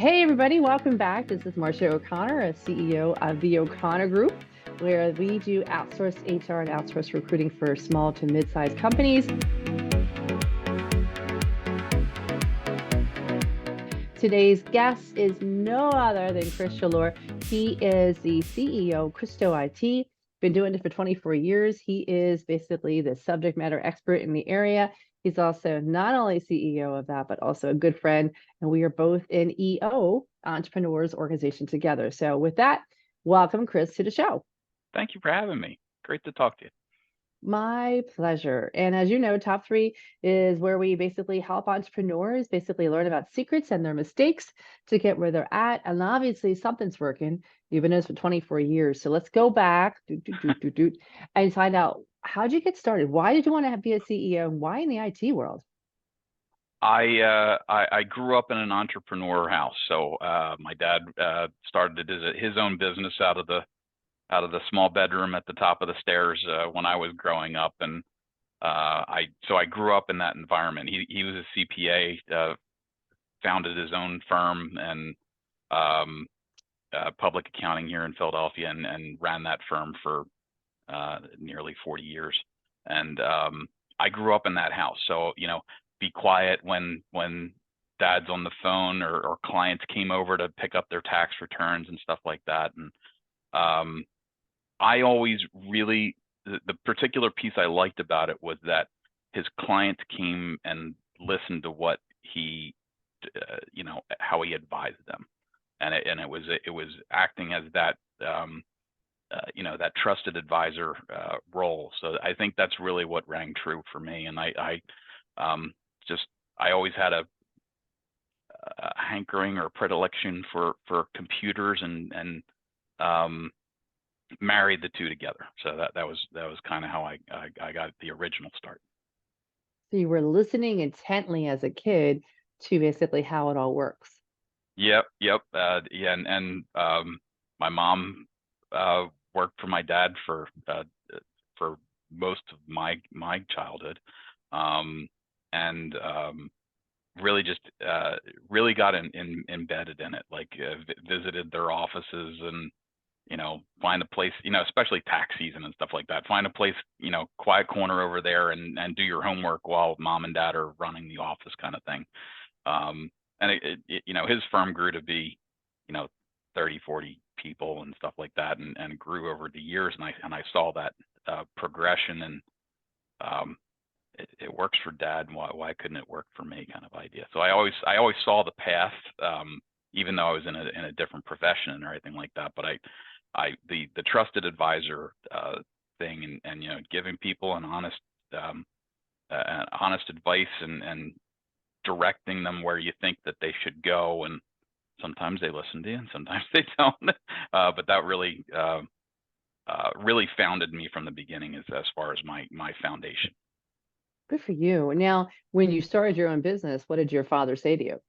Hey, everybody, welcome back. This is Marcia O'Connor, a CEO of the O'Connor Group, where we do outsourced HR and outsourced recruiting for small to mid-sized companies. Today's guest is no other than Chris Schalleur. He is the CEO of Christo IT. Been doing it for 24 years. He is basically the subject matter expert in the area. He's also not only CEO of that, but also a good friend. And we are both in EO, Entrepreneurs Organization, together. So with that, welcome, Chris, to the show. Thank you for having me. Great to talk to you. My pleasure. And as you know, Top 3 is where we basically help entrepreneurs basically learn about secrets and their mistakes to get where they're at. And obviously something's working. You've been doing this for 24 years. So let's go back and find out, how'd you get started? Why did you want to be a CEO and why in the IT world? I grew up in an entrepreneur house. So my dad started his own business out of the small bedroom at the top of the stairs when I was growing up, and I grew up in that environment. He was a CPA, founded his own firm and public accounting here in Philadelphia, and ran that firm for nearly 40 years. And I grew up in that house, so be quiet when dad's on the phone or clients came over to pick up their tax returns and stuff like that. And I always really, the particular piece I liked about it was that his clients came and listened to what he, how he advised them, and it was acting as that, that trusted advisor role. So I think that's really what rang true for me, and I always had a hankering or predilection for computers and married the two together. So that was kind of how I got the original start. So you were listening intently as a kid to basically how it all works. Yep. Yeah. And my mom worked for my dad for most of my childhood, and really just really got embedded in it. Like visited their offices and find a place, especially tax season and stuff like that. Find a place, quiet corner over there and do your homework while mom and dad are running the office, kind of thing. And his firm grew to be, 30, 40 people and stuff like that, and grew over the years. And I saw that progression, and it works for dad. And why couldn't it work for me, kind of idea. So I always saw the path, even though I was in a different profession and everything like that. But the trusted advisor thing, and giving people an honest advice and directing them where you think that they should go, and sometimes they listen to you and sometimes they don't. But that really founded me from the beginning as far as my foundation. Good for you. Now, when you started your own business, what did your father say to you?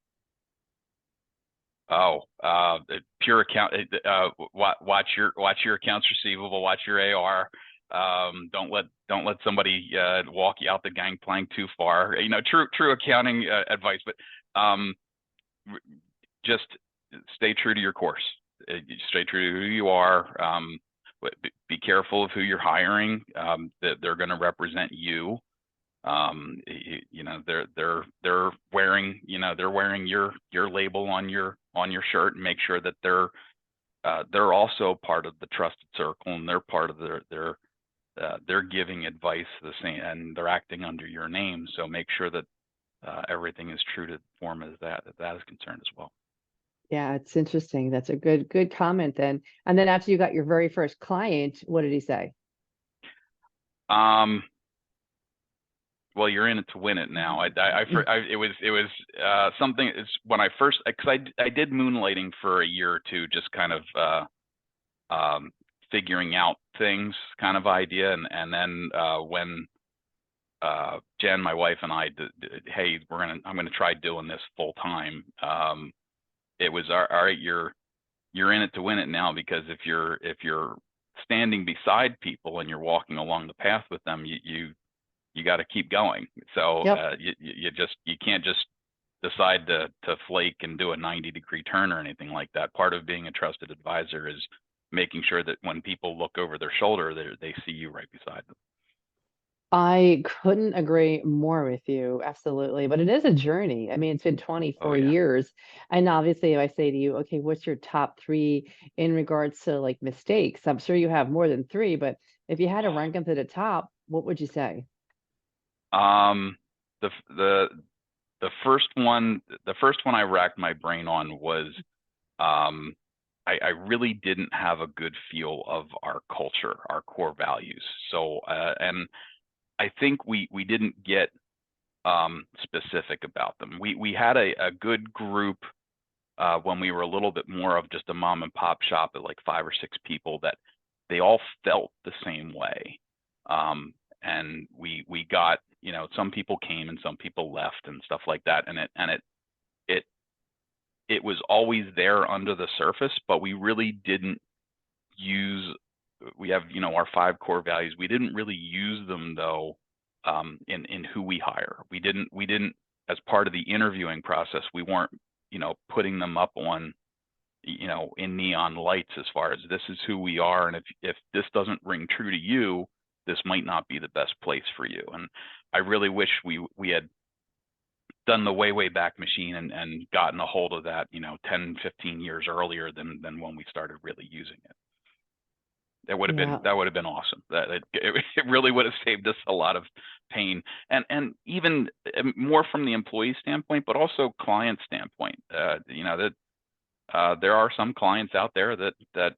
Pure account. Watch your accounts receivable. Watch your AR. Don't let somebody walk you out the gangplank too far. True accounting advice. But just stay true to your course. Stay true to who you are. Be careful of who you're hiring. That they're going to represent you. They're wearing your label on your shirt, and make sure that they're also part of the trusted circle, and they're part of they're giving advice the same, and they're acting under your name. So make sure that everything is true to form as that is concerned as well. Yeah, it's interesting. That's a good comment then. And then after you got your very first client, what did he say? Well, you're in it to win it now. It was something. It's when I first, because I did moonlighting for a year or two, just kind of figuring out things, kind of idea, and then when Jen, my wife, and I hey, I'm gonna try doing this full time. It was all right. You're in it to win it now, because if you're standing beside people and you're walking along the path with them, you got to keep going. So Yep. you can't just decide to flake and do a 90-degree turn or anything like that. Part of being a trusted advisor is making sure that when people look over their shoulder, they see you right beside them. I couldn't agree more with you. Absolutely. But it is a journey. I mean, it's been Oh 24 yeah. years. And obviously, if I say to you, okay, what's your top three in regards to like mistakes? I'm sure you have more than three, but if you had to rank them to the top, what would you say? Um, the the the first one I racked my brain on was um, I really didn't have a good feel of our culture, our core values. So, and I think we didn't get specific about them. We had a good group when we were a little bit more of just a mom and pop shop at like 5 or 6 people that they all felt the same way. And we got, some people came and some people left and stuff like that. It it was always there under the surface, but we really didn't use we have, our 5 core values. We didn't really use them though in who we hire. We didn't as part of the interviewing process, we weren't, putting them up on, in neon lights as far as this is who we are. And if this doesn't ring true to you, this might not be the best place for you. And I really wish we had done the way back machine and gotten a hold of that, 10, 15 years earlier than when we started really using it. Yeah. That would have been awesome. That it really would have saved us a lot of pain, and even more from the employee standpoint, but also client standpoint. That there are some clients out there that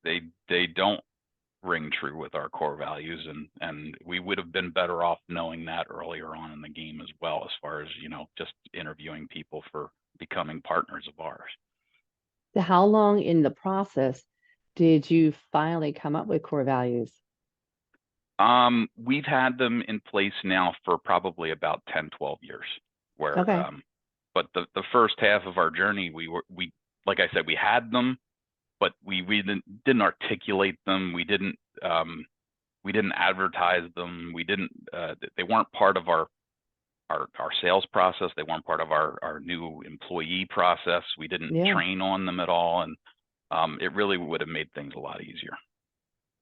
they don't ring true with our core values, and we would have been better off knowing that earlier on in the game as well, as far as just interviewing people for becoming partners of ours. So how long in the process did you finally come up with core values? We've had them in place now for probably about 10, 12 years, where Okay. but the first half of our journey, like I said, we had them, but we didn't articulate them. We didn't advertise them. We didn't they weren't part of our sales process. They weren't part of our new employee process. We didn't Yeah. train on them at all, and it really would have made things a lot easier.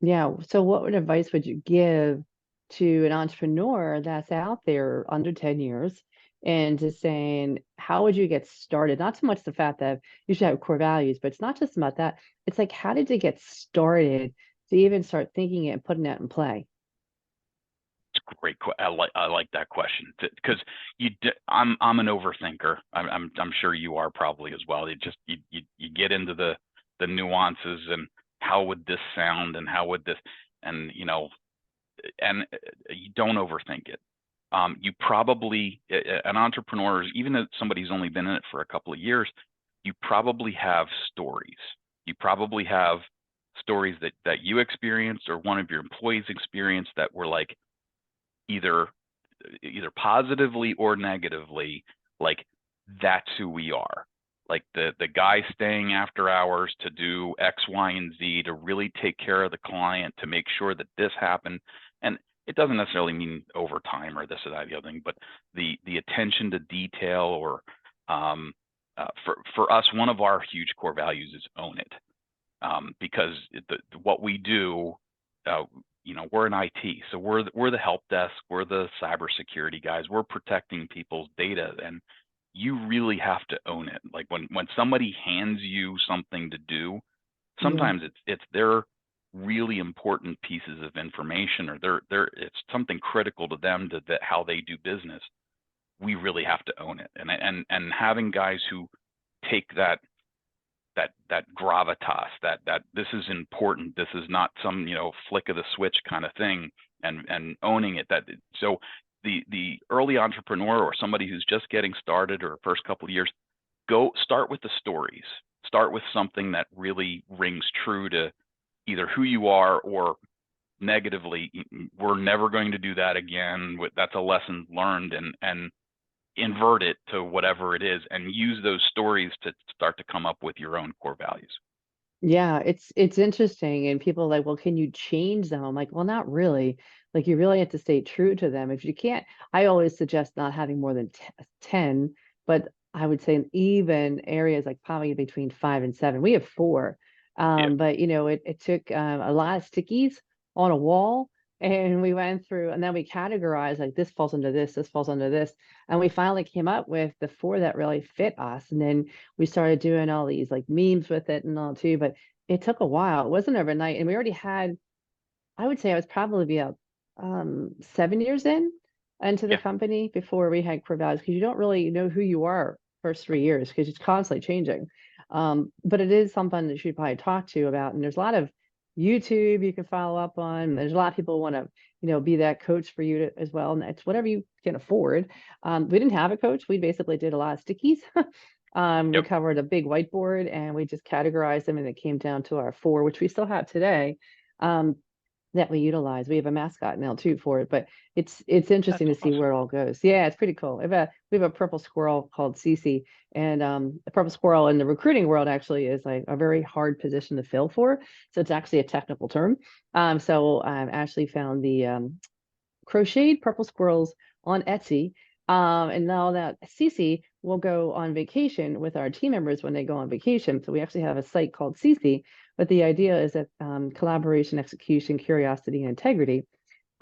Yeah. So what advice would you give to an entrepreneur that's out there under 10 years and just saying, how would you get started? Not so much the fact that you should have core values, but it's not just about that. It's like, how did you get started to even start thinking it and putting that in play? It's a great. I like that question because I'm an overthinker. I'm sure you are probably as well. You get into the nuances and how would this sound and how would this and and you don't overthink it. You probably an entrepreneur, even if somebody's only been in it for a couple of years, you probably have stories. You probably have stories that you experienced or one of your employees experienced that were like either positively or negatively, like that's who we are. Like the guy staying after hours to do X, Y, and Z to really take care of the client to make sure that this happened. And it doesn't necessarily mean overtime or this or that, the other thing, but the attention to detail or for us, one of our huge core values is own it. Because what we do, we're in IT, so we're the help desk, we're the cybersecurity guys, we're protecting people's data, and you really have to own it. Like when somebody hands you something to do, Yeah. sometimes it's their really important pieces of information, or it's something critical to them to how they do business. We really have to own it, and having guys who take that gravitas, that this is important, this is not some flick of the switch kind of thing, and owning it. That so the early entrepreneur or somebody who's just getting started or first couple of years, go start with the stories. Start with something that really rings true to either who you are or negatively. We're never going to do that again. That's a lesson learned, and invert it to whatever it is and use those stories to start to come up with your own core values. Yeah, it's interesting. And people are like, well, can you change them? I'm like, well, not really. Like you really have to stay true to them. If you can't, I always suggest not having more than 10 but I would say in even areas like probably between 5 and 7. We have four. Yeah. But it took a lot of stickies on a wall, and we went through, and then we categorized like this falls under this falls under this, and we finally came up with the four that really fit us. And then we started doing all these like memes with it and all too, but it took a while. It wasn't overnight, and we already had, I would say I was probably about 7 years into the Yeah. company before we had core values, because you don't really know who you are first 3 years because it's constantly changing. But it is something that you should probably talk to about. And there's a lot of YouTube you can follow up on. There's a lot of people want to, be that coach for you as well. And it's whatever you can afford. We didn't have a coach. We basically did a lot of stickies. We Yep. covered a big whiteboard and we just categorized them, and it came down to our four, which we still have today. Um, that we utilize. We have a mascot now too for it, but it's That's interesting to see where awesome. it all goes. Yeah, it's pretty cool. We have a purple squirrel called Cece, and the purple squirrel in the recruiting world actually is like a very hard position to fill for. So it's actually a technical term. So Ashley found the crocheted purple squirrels on Etsy. And now that Cece will go on vacation with our team members when they go on vacation. So we actually have a site called Cece, but the idea is that collaboration, execution, curiosity, and integrity.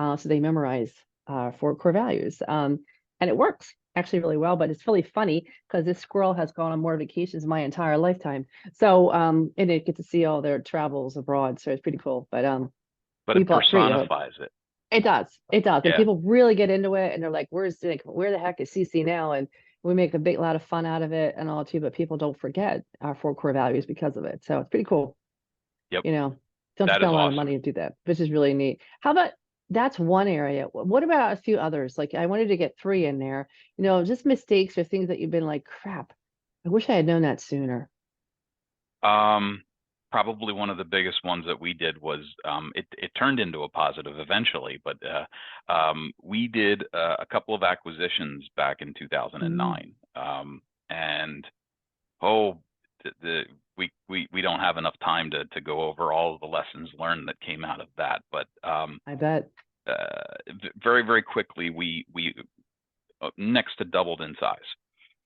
So they memorize four core values. And it works actually really well, but it's really funny because this squirrel has gone on more vacations my entire lifetime. So, and it get to see all their travels abroad. So it's pretty cool. But But we it bought three. personifies it. It does. It does. And Yeah. people really get into it and they're like, where the heck is CC now? And we make a big lot of fun out of it and all too, but people don't forget our four core values because of it. So it's pretty cool. Yep. You know, don't have to That is spend a lot of awesome. money to do that, which is really neat. How about that's one area. What about a few others? Like I wanted to get three in there, just mistakes or things that you've been like, crap, I wish I had known that sooner. Um, Probably one of the biggest ones that we did was it turned into a positive eventually, but we did a couple of acquisitions back in Mm, 2009. And oh, we don't have enough time to go over all of the lessons learned that came out of that, but I bet. very, very quickly we next to doubled in size.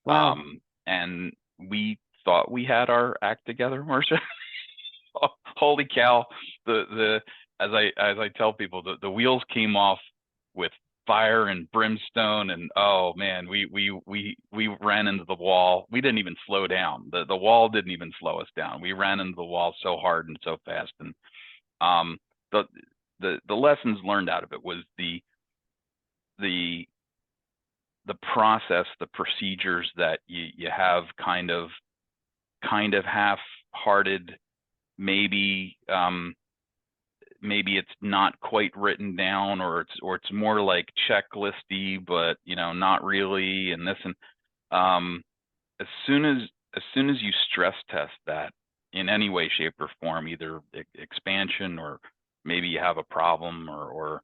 Wow. And we thought we had our act together, Marcia. Holy cow! The as I tell people, the wheels came off with fire and brimstone, and oh man, we ran into the wall. We didn't even slow down. The wall didn't even slow us down. We ran into the wall so hard and so fast. And um, the the lessons learned out of it was the the process, the procedures that you have kind of half-hearted, maybe maybe it's not quite written down, or it's more like checklisty, but not really, and this. And um as soon as you stress test that in any way, shape, or form, either expansion or maybe you have a problem, or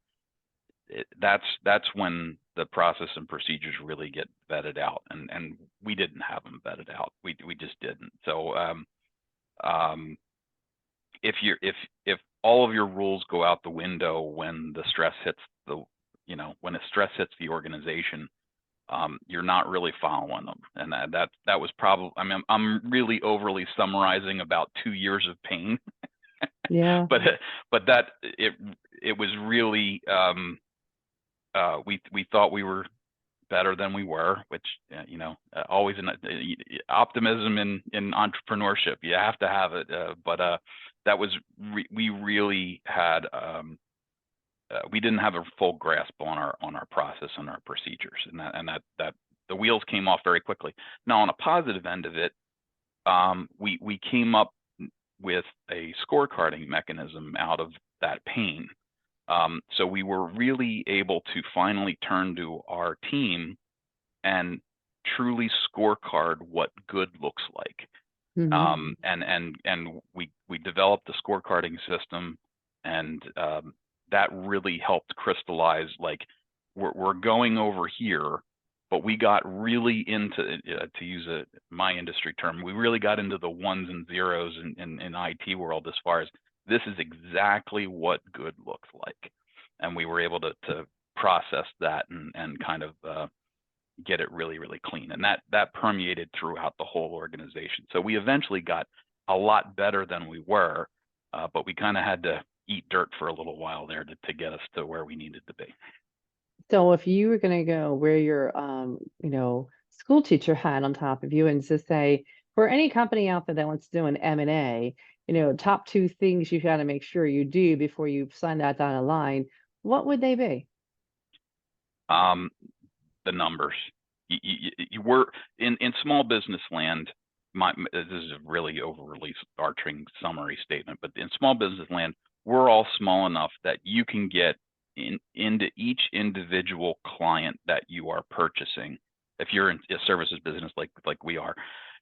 that's when the process and procedures really get vetted out, and we didn't have them vetted out. We just didn't. So um if you're if all of your rules go out the window when the stress hits the when the stress hits the organization, you're not really following them. And that was probably, I mean, I'm really overly summarizing about 2 years of pain. Yeah. But that it was really we thought we were better than we were, which always an optimism in entrepreneurship. You have to have it, but that was we really had we didn't have a full grasp on our process and our procedures, and that the wheels came off very quickly. Now, on a positive end of it, we came up with a scorecarding mechanism out of that pain. So we were really able to finally turn to our team and truly scorecard what good looks like. Hmm. And we developed the scorecarding system, and that really helped crystallize, like, we're going over here, but we got really into, to use my industry term, we really got into the ones and zeros in IT world, as far as this is exactly what good looks like, and we were able to process that and kind of get it really, really clean. And that permeated throughout the whole organization. So we eventually got a lot better than we were, but we kind of had to eat dirt for a little while there to get us to where we needed to be. So if you were going to go wear your, school teacher hat on top of you and just say, for any company out there that wants to do an M&A, top two things you got to make sure you do before you sign that down a line, what would they be? The numbers. You were in small business land. This is a really overly arching summary statement, but in small business land, we're all small enough that you can get into each individual client that you are purchasing. If you're in a services business like we are,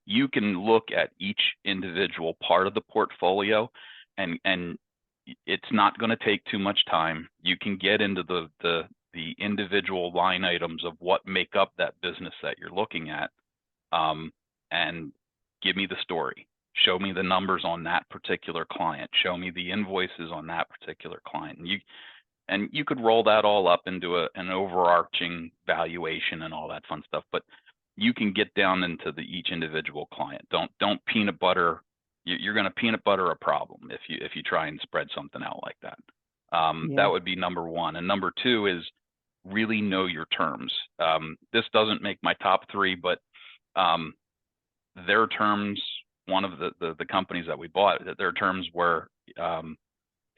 you can look at each individual part of the portfolio, and it's not going to take too much time. You can get into the individual line items of what make up that business that you're looking at, and give me the story. Show me the numbers on that particular client. Show me the invoices on that particular client. And you could roll that all up into an overarching valuation and all that fun stuff. But you can get down into each individual client. Don't peanut butter. You're going to peanut butter a problem if you try and spread something out like that. That would be number one. And number two is really know your terms. This doesn't make my top three, but their terms, one of the companies that we bought, their terms were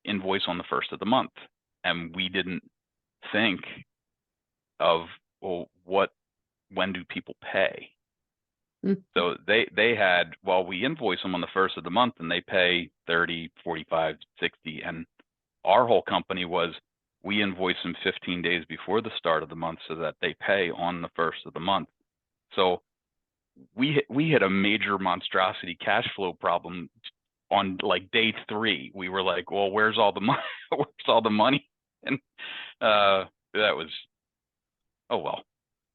invoice on the first of the month. And we didn't think of, well, when do people pay? So they had, well, we invoice them on the first of the month and they pay 30, 45, 60. And our whole company was, we invoice them 15 days before the start of the month so that they pay on the first of the month. So we had a major monstrosity cash flow problem on like day 3. We were like, well, where's all the money? Where's all the money? And that was, oh well,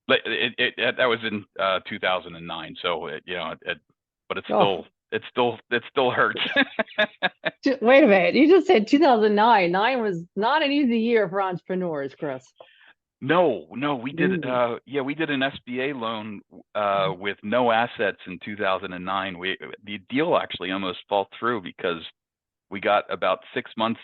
that was in 2009. So but it still hurts. Wait a minute, you just said 2009. 9 was not an easy year for entrepreneurs, Chris. No, we did. We did an SBA loan with no assets in 2009. The deal actually almost fell through because we got about 6 months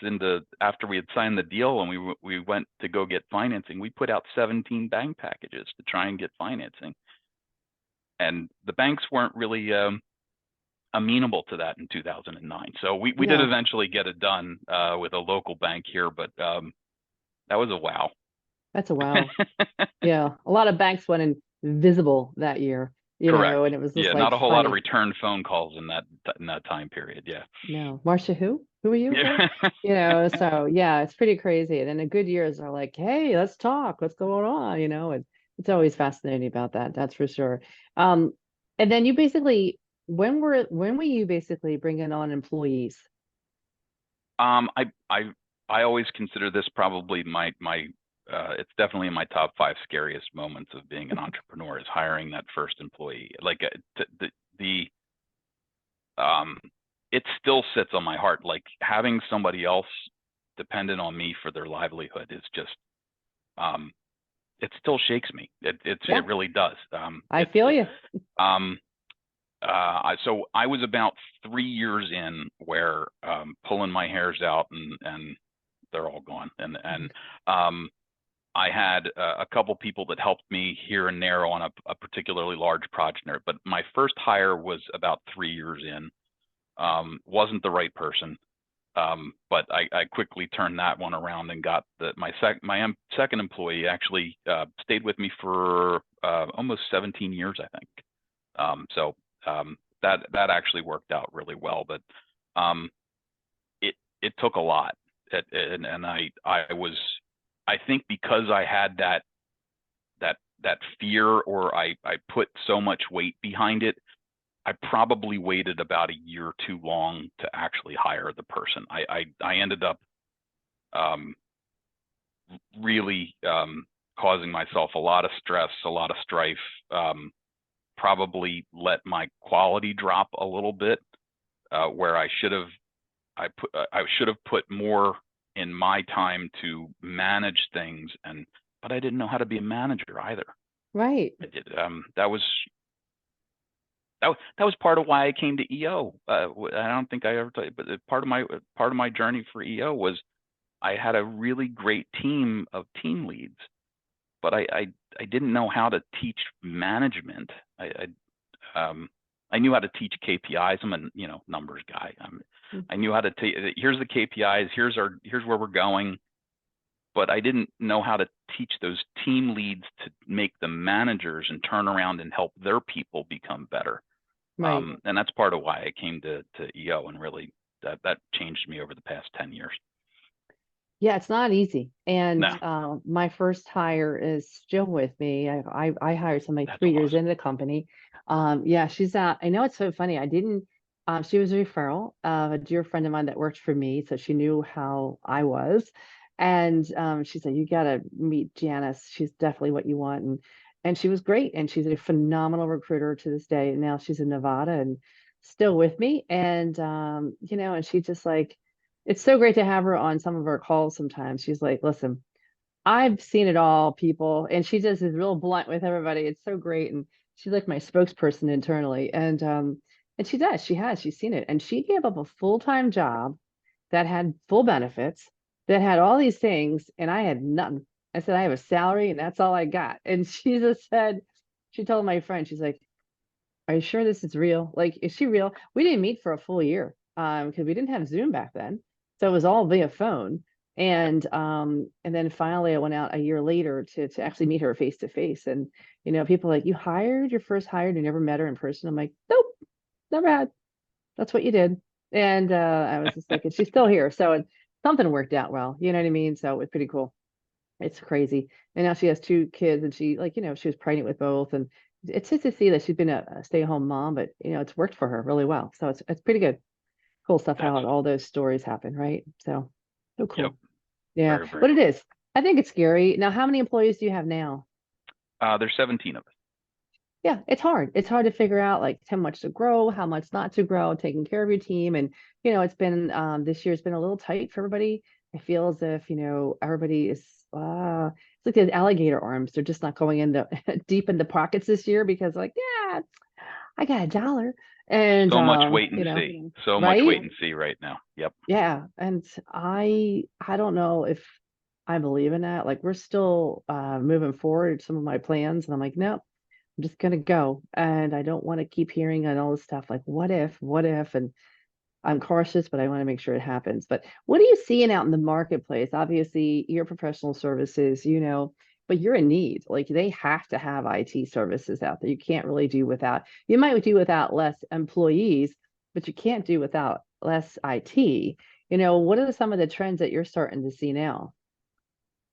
after we had signed the deal, and we went to go get financing. We put out 17 bank packages to try and get financing, and the banks weren't really amenable to that in 2009. So we did eventually get it done with a local bank here, but that was a wow. That's a wow. Yeah, a lot of banks went invisible that year. Correct. And it was just not a whole funny. lot of return phone calls in that time period. Yeah. No, Marcia, who are you? Yeah. So yeah, it's pretty crazy. And then the good years are like, hey, let's talk. What's going on? And it's always fascinating about that. That's for sure. And then you basically, when were you basically bringing on employees? I always consider this probably my it's definitely in my top 5 scariest moments of being an entrepreneur is hiring that first employee. Like it still sits on my heart. Like having somebody else dependent on me for their livelihood is just, it still shakes me. It really does. I feel you. So I was about 3 years in where pulling my hairs out and they're all gone. And I had a couple people that helped me here and there on a particularly large project, but my first hire was about 3 years in. Wasn't the right person, but I quickly turned that one around and got my second employee actually stayed with me for almost 17 years, I think. So that actually worked out really well, but it took a lot, and I think because I had that fear, or I put so much weight behind it, I probably waited about a year too long to actually hire the person. I ended up really causing myself a lot of stress, a lot of strife, probably let my quality drop a little bit, where I should have put more in my time to manage things, but I didn't know how to be a manager either. Right. That was that was part of why I came to EO. I don't think I ever told you, but part of my journey for EO was I had a really great team of team leads, but I didn't know how to teach management. I knew how to teach KPIs. I'm a numbers guy. Mm. I knew how to here's the KPIs. Here's where we're going. But I didn't know how to teach those team leads to make them managers and turn around and help their people become better. Right. And that's part of why I came to EO, and really that changed me over the past 10 years. Yeah, it's not easy. And No, my first hire is still with me. I hired somebody that's 3 years awesome. into the company. Yeah, she's out. I know it's so funny. I didn't, she was a referral of a dear friend of mine that worked for me. So she knew how I was. And she said, you gotta meet Janice. She's definitely what you want. And she was great. And she's a phenomenal recruiter to this day. And now she's in Nevada and still with me. And and she just like, it's so great to have her on some of our calls sometimes. She's like, listen, I've seen it all, people. And she just is real blunt with everybody. It's so great. And she's like my spokesperson internally. And she does, she's seen it. And she gave up a full-time job that had full benefits, that had all these things, and I had nothing. I said, I have a salary and that's all I got. And she just said, she told my friend, she's like, are you sure this is real? Like, is she real? We didn't meet for a full year because we didn't have Zoom back then. So it was all via phone. And then finally I went out a year later to actually meet her face to face. And people are like, you hired your first hire and you never met her in person. I'm like, nope, never had. That's what you did. And I was just like, and she's still here. So something worked out well. You know what I mean? So it's pretty cool. It's crazy. And now she has two kids and she like, she was pregnant with both. And it's just to see that she's been a stay-at-home mom, but it's worked for her really well. So it's pretty good. Cool stuff That's how all those stories happen, right? So Yep, cool. Yeah. very, very But it cool. is. I think it's scary. Now, how many employees do you have now? There's 17 of us. Yeah, it's hard. It's hard to figure out like how much to grow, how much not to grow, taking care of your team. And, it's been this year's been a little tight for everybody. I feel as if, everybody is it's like the alligator arms. They're just not going in the deep in the pockets this year because like, yeah, I got $1. And So much wait and see. So much wait right? and see right now. Yep. Yeah. And I don't know if I believe in that. Like we're still moving forward some of my plans. And I'm like, no, I'm just gonna go. And I don't want to keep hearing on all this stuff like what if, and I'm cautious, but I want to make sure it happens. But what are you seeing out in the marketplace? Obviously, your professional services, but you're in need. Like they have to have IT services out there. You can't really do without. You might do without less employees, but you can't do without less IT. What are some of the trends that you're starting to see now?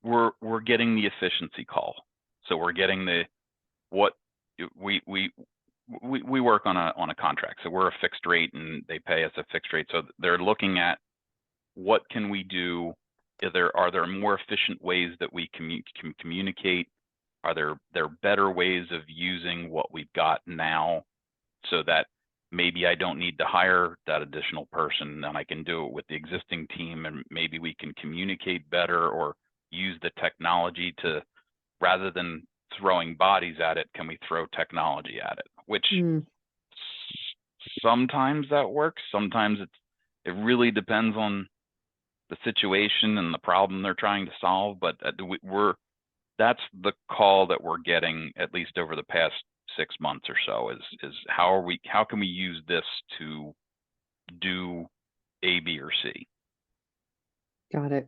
We're getting the efficiency call. So we're getting what we we we work on a contract. So we're a fixed rate and they pay us a fixed rate. So they're looking at what can we do? Are there more efficient ways that we can communicate? Are there better ways of using what we've got now so that maybe I don't need to hire that additional person and I can do it with the existing team, and maybe we can communicate better or use the technology to, rather than throwing bodies at it, can we throw technology at it? Which Mm, sometimes that works. Sometimes it really depends on the situation and the problem they're trying to solve. But that's the call that we're getting, at least over the past 6 months or so, is how can we use this to do A, B, or C? got it.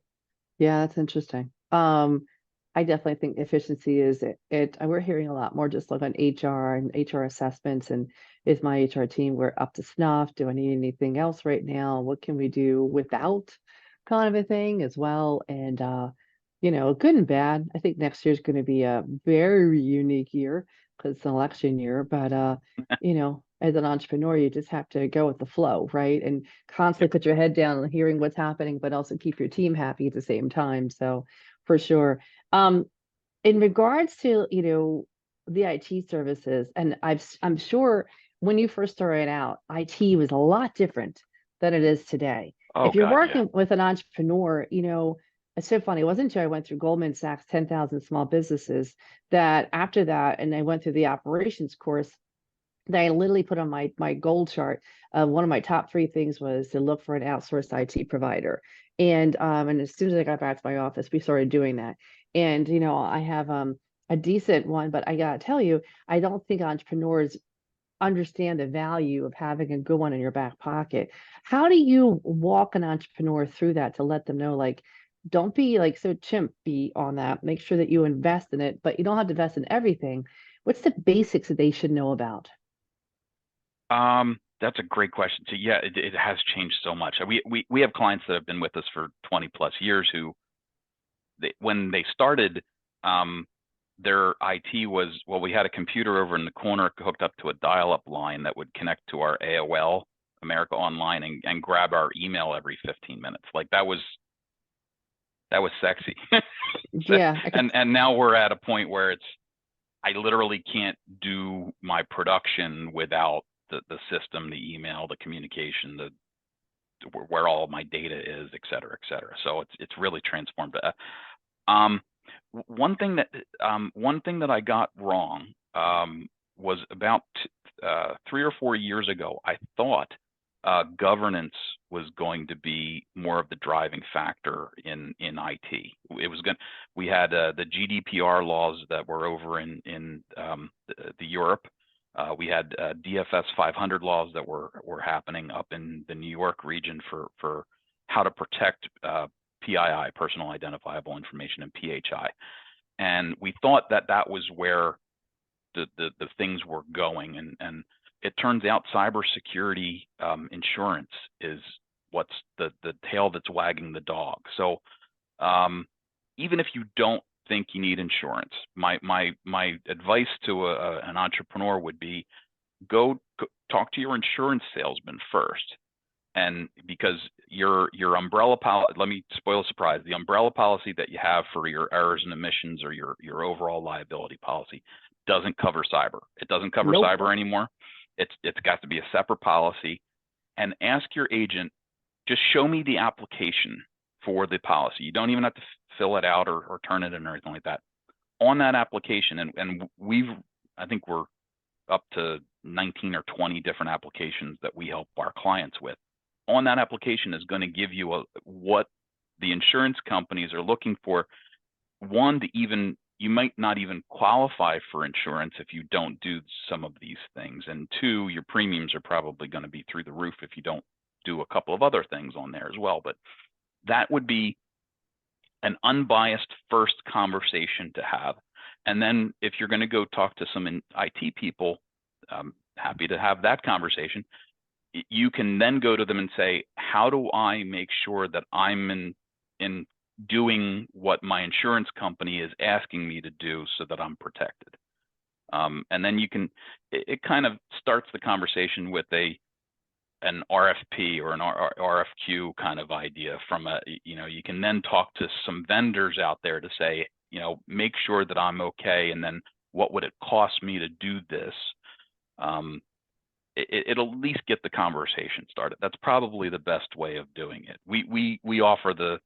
Yeah, that's interesting. I definitely think efficiency is it. We're hearing a lot more just like on HR and HR assessments and is my HR team, we're up to snuff? Do I need anything else right now? What can we do without kind of a thing as well? And good and bad. I think next year is going to be a very unique year because it's an election year, but as an entrepreneur, you just have to go with the flow, right? And Yep. constantly put your head down and hearing what's happening, but also keep your team happy at the same time. So for sure. Um, in regards to, the IT services, and I'm sure when you first started out, IT was a lot different than it is today. Oh If you're God, yeah. working with an entrepreneur, It's so funny. It wasn't until I went through Goldman Sachs 10,000 small businesses that after that, and I went through the operations course, that I literally put on my goal chart. One of my top three things was to look for an outsourced IT provider. And as soon as I got back to my office, we started doing that. And I have a decent one, but I gotta tell you, I don't think entrepreneurs understand the value of having a good one in your back pocket. How do you walk an entrepreneur through that to let them know, like, don't be like so chimpy on that. Make sure that you invest in it, but you don't have to invest in everything. What's the basics that they should know about? That's a great question. So yeah, it has changed so much. We have clients that have been with us for 20 plus years who when they started, their IT was, well, we had a computer over in the corner hooked up to a dial-up line that would connect to our AOL, America Online, and grab our email every 15 minutes. Like that was sexy. Yeah, I could. And now we're at a point where I literally can't do my production without the system, the email, the communication, where all of my data is, et cetera, et cetera. So it's really transformed. Um, one thing that I got wrong was about 3 or 4 years ago. I thought governance was going to be more of the driving factor in IT. We had the GDPR laws that were over in the Europe. We had DFS 500 laws that were happening up in the New York region for how to protect PII, personal identifiable information, and PHI. And we thought that was where the things were going. And it turns out cybersecurity insurance is what's the tail that's wagging the dog. So even if you don't think you need insurance, my advice to an entrepreneur would be go talk to your insurance salesman first. And because your umbrella policy, let me spoil a surprise, the umbrella policy that you have for your errors and omissions or your overall liability policy doesn't cover cyber. It doesn't cover Nope. cyber anymore. It's got to be a separate policy. And ask your agent, just show me the application for the policy. You don't even have to fill it out or turn it in or anything like that. On that application, and I think we're up to 19 or 20 different applications that we help our clients with. On that application is going to give you what the insurance companies are looking for. One, you might not even qualify for insurance if you don't do some of these things. And two, your premiums are probably going to be through the roof if you don't do a couple of other things on there as well. But that would be an unbiased first conversation to have. And then if you're going to go talk to some IT people, happy to have that conversation. You can then go to them and say, how do I make sure that I'm in doing what my insurance company is asking me to do so that I'm protected? And then it kind of starts the conversation with an RFP or an RFQ kind of idea you can then talk to some vendors out there to say, make sure that I'm okay. And then what would it cost me to do this? It'll at least get the conversation started. That's probably the best way of doing it. We offer the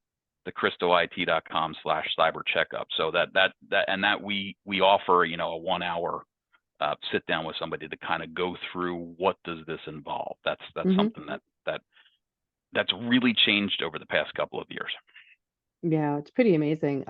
christoit.com/cyber checkup. So that we offer, a 1 hour sit down with somebody to kind of go through what does this involve. That's something that's really changed over the past couple of years. Yeah, it's pretty amazing.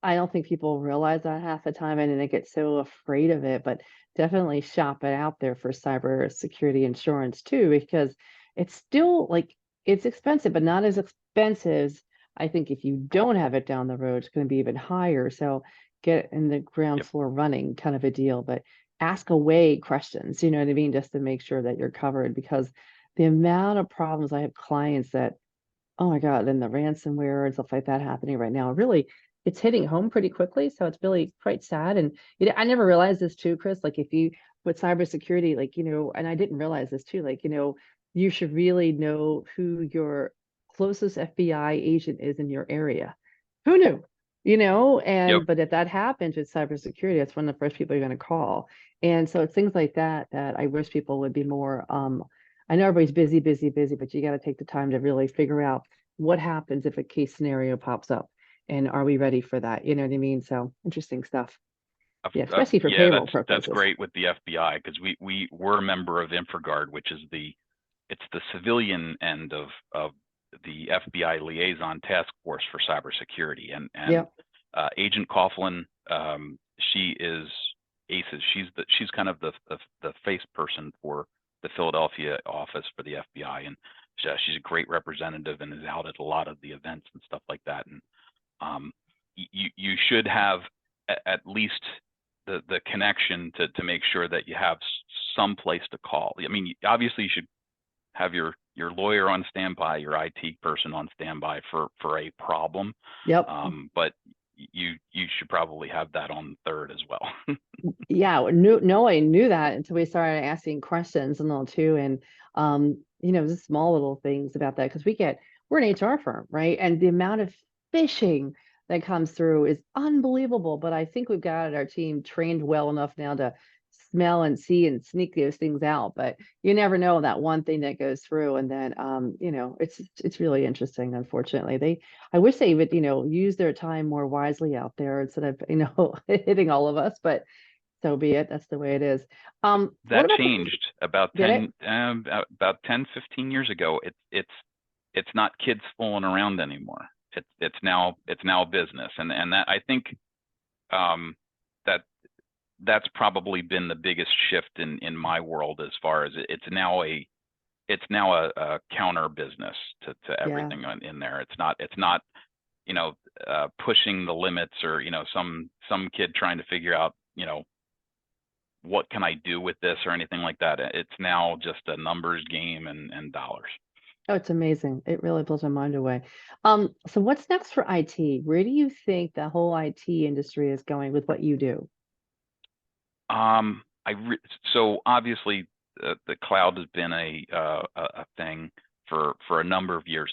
I don't think people realize that half the time, and they get so afraid of it, but definitely shop it out there for cybersecurity insurance too, because it's still like it's expensive, but not as expensive as I think if you don't have it down the road, it's going to be even higher. So get in the ground Yep. floor running kind of a deal, but ask away questions, you know what I mean, just to make sure that you're covered because the amount of problems I have clients that oh my God, and the ransomware and stuff like that happening right now, really, it's hitting home pretty quickly. So it's really quite sad. And I never realized this too, Chris. Like if you with cybersecurity, like, and I didn't realize this too, like, you should really know who your closest FBI agent is in your area. Who knew? Yep. But if that happens with cybersecurity, that's one of the first people you're going to call. And so it's things like that that I wish people would be more I know everybody's busy, busy, busy, but you got to take the time to really figure out what happens if a case scenario pops up, and are we ready for that? You know what I mean? So interesting stuff. Yeah, especially for Yeah, payroll that's purposes. great with the FBI because we're a member of InfraGard, which is it's the civilian end of the FBI liaison task force for cybersecurity, and Yep. Agent Coughlin, she is ACES. She's kind of the face person for the Philadelphia office for the FBI, and she's a great representative and is out at a lot of the events and stuff like that. And you should have at least the connection to make sure that you have some place to call. I mean, obviously you should have your lawyer on standby, your IT person on standby for a problem. Yep. But you should probably have that on third as well. Yeah, I knew that until we started asking questions and all too. And just small little things about that because we're an HR firm, right? And the amount of phishing that comes through is unbelievable. But I think we've got our team trained well enough now to smell and see and sneak those things out. But you never know that one thing that goes through. And then it's really interesting, unfortunately. I wish they would, use their time more wisely out there instead of, hitting all of us. But so be it. That's the way it is. What That about changed about did it? 10 15 years ago. It's not kids fooling around anymore. It's now business, and that I think that that's probably been the biggest shift in my world as far as it's now a counter business to Yeah. everything in there. It's not pushing the limits or some kid trying to figure out what can I do with this or anything like that. It's now just a numbers game and dollars. Oh, it's amazing. It really blows my mind away. So what's next for IT? Where do you think the whole IT industry is going with what you do? Um, so obviously the cloud has been a thing for a number of years.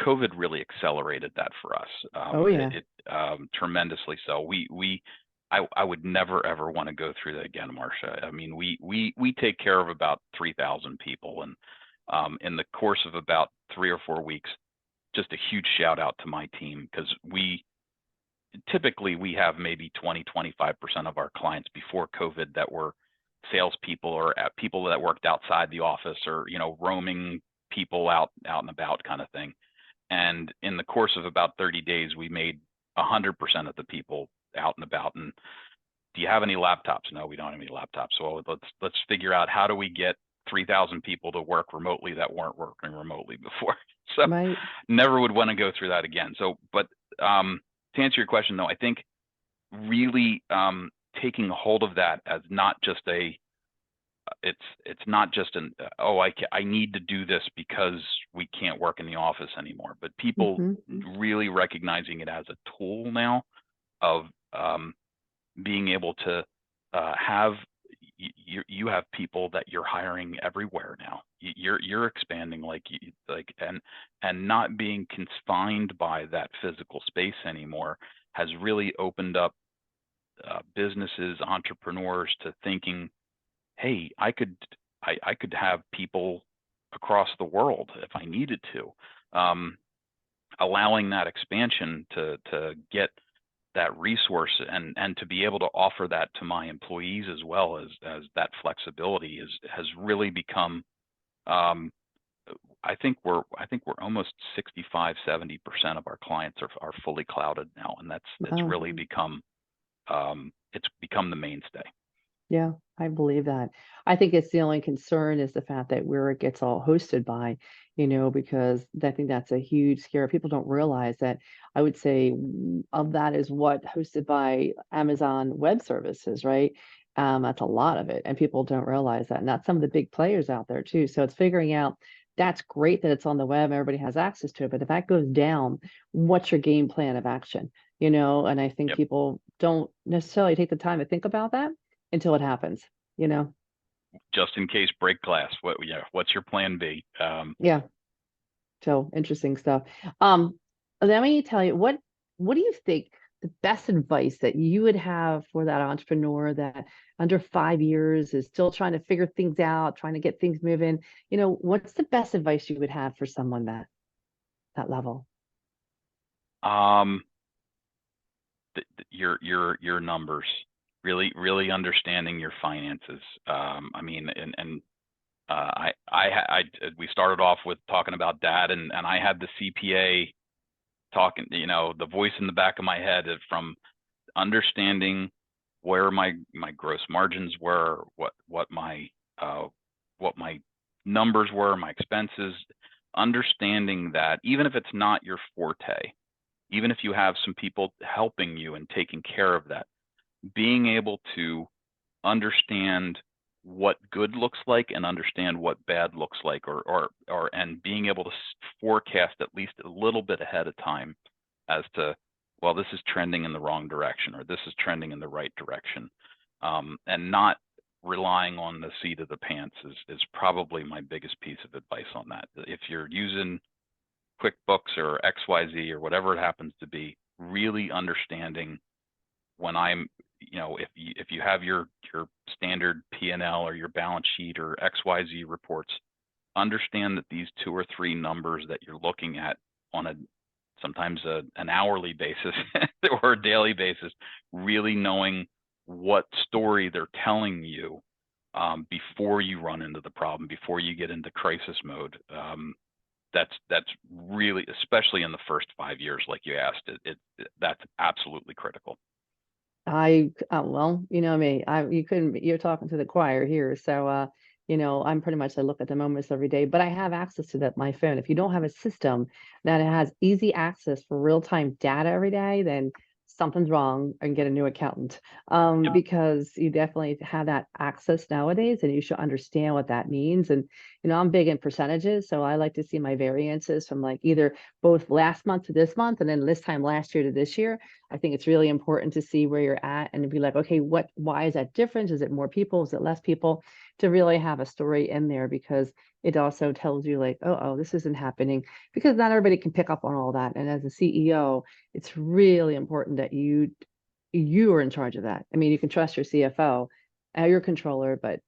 COVID really accelerated that for us. Oh yeah. Tremendously so. I would never ever want to go through that again, Marcia. I mean, we take care of about 3,000 people, and in the course of about 3 or 4 weeks, just a huge shout out to my team because typically we have maybe 20-25% of our clients before COVID that were salespeople or people that worked outside the office or roaming people out and about kind of thing. And in the course of about 30 days, we made 100% of the people out and about. And do you have any laptops? No, we don't have any laptops. So let's figure out how do we get 3,000 people to work remotely that weren't working remotely before. So Right. never would want to go through that again. So, but to answer your question though, I think really taking hold of that as not just it's not just an I need to do this because we can't work in the office anymore, but people Hmm. really recognizing it as a tool now of being able to have you have people that you're hiring everywhere now. You're expanding and not being confined by that physical space anymore has really opened up businesses, entrepreneurs to thinking, hey, I could have people across the world if I needed to. Allowing that expansion to get that resource and to be able to offer that to my employees as well as that flexibility has really become I think we're almost 65-70% of our clients are fully clouded now, and it's Wow. really become it's become the mainstay. Yeah, I believe that. I think it's the only concern is the fact that where it gets all hosted by, because I think that's a huge scare. People don't realize that I would say of that is what hosted by Amazon Web Services, right? That's a lot of it, and people don't realize that. And that's some of the big players out there too. So it's figuring out that's great that it's on the web, everybody has access to it. But if that goes down, what's your game plan of action? And I think Yep. people don't necessarily take the time to think about that until it happens, you know? Just in case break glass. What's your plan B? Yeah. So interesting stuff. Um, Let me tell you, what do you think the best advice that you would have for that entrepreneur that under 5 years is still trying to figure things out, trying to get things moving? What's the best advice you would have for someone that level? Um, your numbers, really understanding your finances. I mean, we started off with talking about dad, and I had the CPA talking, the voice in the back of my head from understanding where my gross margins were, what my numbers were, my expenses, understanding that even if it's not your forte, even if you have some people helping you and taking care of that, being able to understand what good looks like and understand what bad looks like, and being able to forecast at least a little bit ahead of time as to, well, this is trending in the wrong direction, or this is trending in the right direction, and not relying on the seat of the pants is probably my biggest piece of advice on that. If you're using QuickBooks or XYZ or whatever it happens to be, really understanding when I'm, if you have your standard P&L or your balance sheet or XYZ reports, understand that these 2 or 3 numbers that you're looking at on sometimes an hourly basis or a daily basis, really knowing what story they're telling you before you run into the problem, before you get into crisis mode. That's really, especially in the first 5 years, like you asked, that's absolutely critical. Well, you know me, you're talking to the choir here. So, I'm pretty much, I look at the moments every day, but I have access to that, my phone. If you don't have a system that has easy access for real-time data every day, then something's wrong and get a new accountant. Because you definitely have that access nowadays and you should understand what that means. And, I'm big in percentages. So I like to see my variances from like either both last month to this month and then this time last year to this year. I think it's really important to see where you're at and to be like, okay, why is that different? Is it more people? Is it less people? To really have a story in there, because it also tells you like, oh, this isn't happening, because not everybody can pick up on all that. And as a CEO, it's really important that you are in charge of that. I mean, you can trust your CFO, your controller, but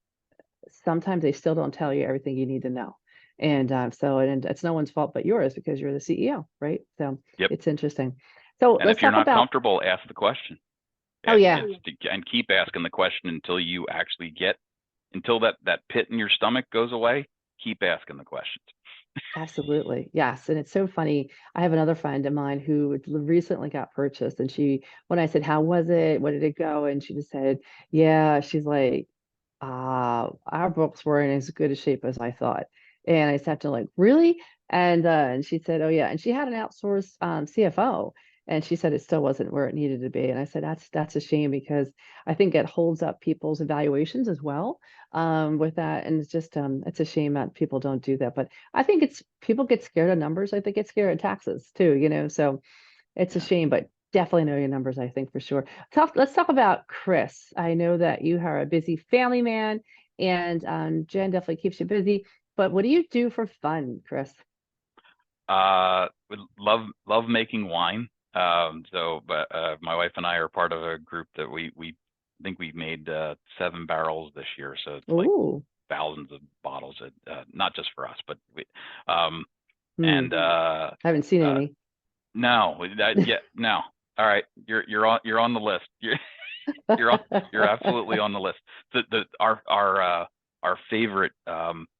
sometimes they still don't tell you everything you need to know. And and it's no one's fault but yours because you're the CEO, right? So Yep. it's interesting. So And let's if you're talk not about. comfortable, ask the question. Oh yeah, And keep asking the question until you actually until that pit in your stomach goes away. Keep asking the questions. absolutely. Yes. And it's so funny. I have another friend of mine who recently got purchased, and when I said, how was it? What did it go? And she just said, yeah, she's like, our books were in as good a shape as I thought. And I sat to like, really? And she said, oh yeah. And she had an outsourced CFO. And she said it still wasn't where it needed to be. And I said, that's a shame, because I think it holds up people's evaluations as well, with that. And it's just it's a shame that people don't do that. But I think it's people get scared of numbers. I think get scared of taxes too, so it's a Yeah. shame, but definitely know your numbers, I think, for sure. Let's talk about Chris. I know that you are a busy family man, and Jen definitely keeps you busy. But what do you do for fun, Chris? Would love making wine. But my wife and I are part of a group that we think we made 7 barrels this year. So it's like Ooh, thousands of bottles, not just for us, but um, hmm. and Haven't seen uh, any. no, yeah, no. All right, you're on the list. You're absolutely on the list. Our favorite,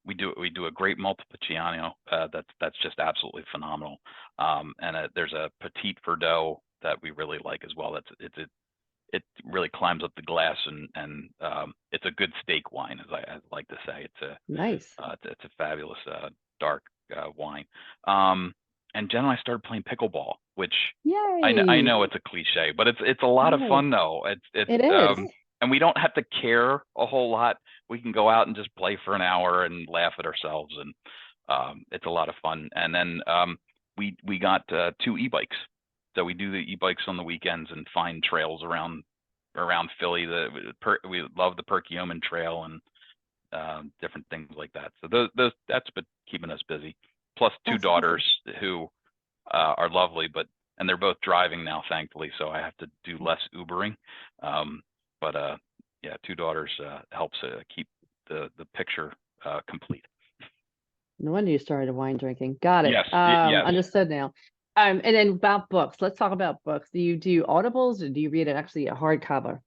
we do a great Montepulciano, that's just absolutely phenomenal. And there's a Petit Verdot that we really like as well. It really climbs up the glass, and it's a good steak wine, as I like to say. Nice. It's a fabulous dark wine. And Jen and I started playing pickleball, which I Yay. know it's a cliche, but it's a lot of No, fun though. it is. And we don't have to care a whole lot. We can go out and just play for an hour and laugh at ourselves, and it's a lot of fun. And then we got 2 e-bikes, so we do the e-bikes on the weekends and find trails around Philly. We love the Perkiomen Trail and different things like that. So that's been keeping us busy. Plus 2 That's awesome. daughters who are lovely, but and they're both driving now, thankfully, so I have to do less Ubering. But yeah, 2 daughters helps keep the picture complete. No wonder you started wine drinking. Got it. Yes, yes. Understood now. And then about books. Let's talk about books. Do you do audibles or do you read it actually a hardcover?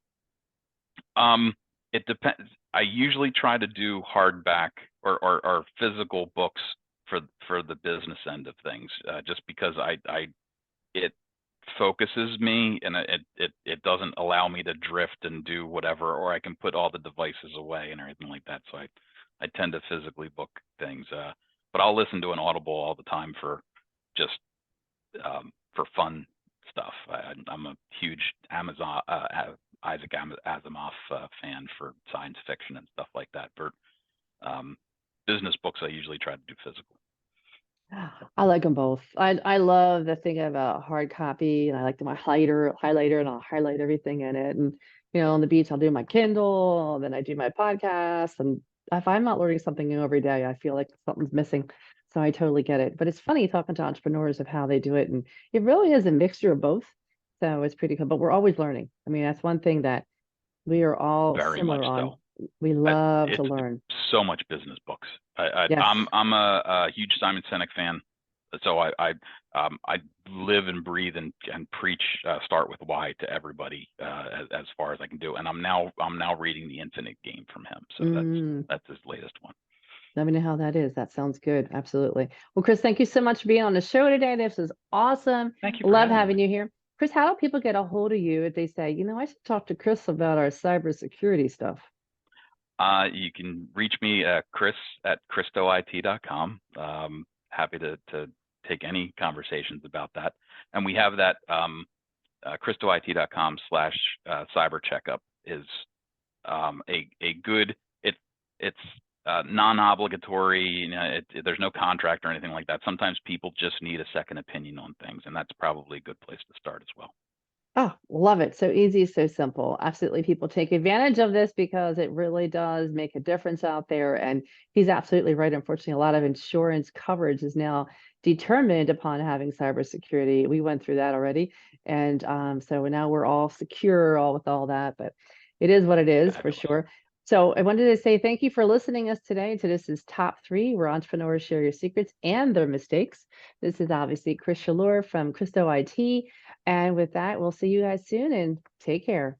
It depends. I usually try to do hardback or physical books for the business end of things, just because it focuses me, and it doesn't allow me to drift and do whatever, or I can put all the devices away and everything like that. So I tend to physically book things, but I'll listen to an Audible all the time just for fun stuff. I'm a huge Isaac Asimov fan for science fiction and stuff like that. But business books, I usually try to do physical. I like them both. I love the thing of a hard copy, and I like my highlighter, and I'll highlight everything in it. And on the beach, I'll do my Kindle, and then I do my podcast. And if I'm not learning something new every day, I feel like something's missing. So I totally get it. But it's funny talking to entrepreneurs of how they do it, and it really is a mixture of both. So it's pretty cool. But we're always learning. I mean, that's one thing that we are all Very much similar on. so. We love to It's learn. so much business books. Yes. I'm a huge Simon Sinek fan, so I live and breathe and preach start with why to everybody as far as I can do. And I'm now reading The Infinite Game from him, so that's his latest one. Let me know how that is. That sounds good. Absolutely. Well, Chris, thank you so much for being on the show today. This is awesome. Thank you for Love having having me. you here. Chris, how do people get a hold of you if they say, I should talk to Chris about our cybersecurity stuff? You can reach me at Christo@ChristoIT.com. Happy to take any conversations about that. And we have that ChristoIT.com/cyber checkup is a good, it's non-obligatory. There's no contract or anything like that. Sometimes people just need a second opinion on things, and that's probably a good place to start as well. Oh, love it. So easy, so simple. Absolutely. People take advantage of this because it really does make a difference out there. And he's absolutely right. Unfortunately, a lot of insurance coverage is now determined upon having cybersecurity. We went through that already. And so now we're all secure all with all that, but it is what it is for sure. So I wanted to say thank you for listening us today to This is Top 3, where entrepreneurs share your secrets and their mistakes. This is obviously Chris Schalleur from Christo IT. And with that, we'll see you guys soon and take care.